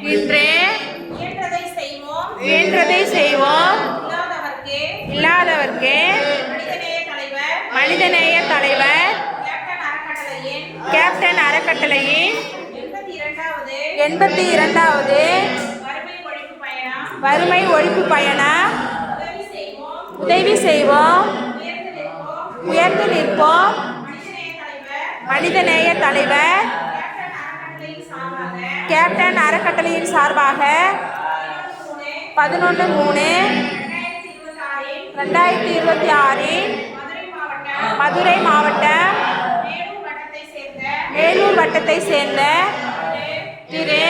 இன்றே இயன்றதை செய்வோம். இல்லாதவர்க்கே மனிதநேய தலைவர் கேப்டன் அறக்கட்டளையின் 82வது வறுமை ஒழிப்பு பயணம். உதவி செய்வோம், உயர்ந்து நிற்போம். மனிதநேய தலைவர் கேப்டன் அறக்கட்டளையின் சார்பாக 11/3/2026 மதுரை மாவட்டம் மேலூர் வட்டத்தை சேர்ந்த திரு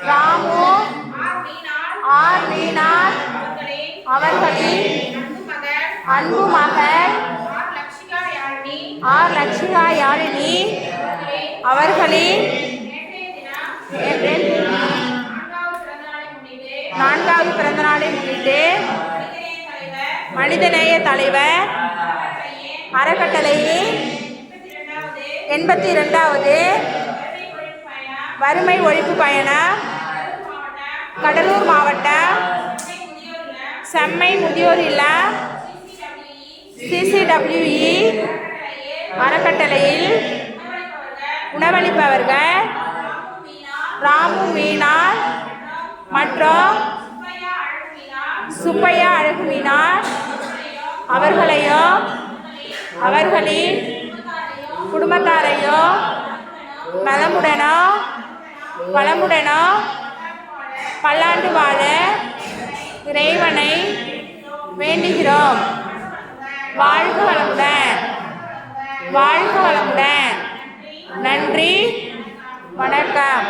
ராமு ஆர் மீனார் அவர்களின் அன்பு மகள் ஆர் லட்சிகா யாழினி அவர்களின் 4வது பிறந்த நாளை முன்னிட்டு மனிதநேய தலைவர் அறக்கட்டளையின் 82வது வறுமை ஒழிப்பு பயணம் கடலூர் மாவட்டம் செம்மை முதியோர் இல்லம் CCWE அறக்கட்டளையில் உணவளிப்பவர்கள் ராமு மீனார் மற்றும் சுப்பையா அழகு மீனார் அவர்களையும் அவர்களின் குடும்பத்தாரையும் நலமுடனோ வளமுடனோ பல்லாண்டு வாழ இறைவனை வேண்டுகிறோம். வாழ்க வளமுடன், வாழ்க வளமுடன். நன்றி, வணக்கம்.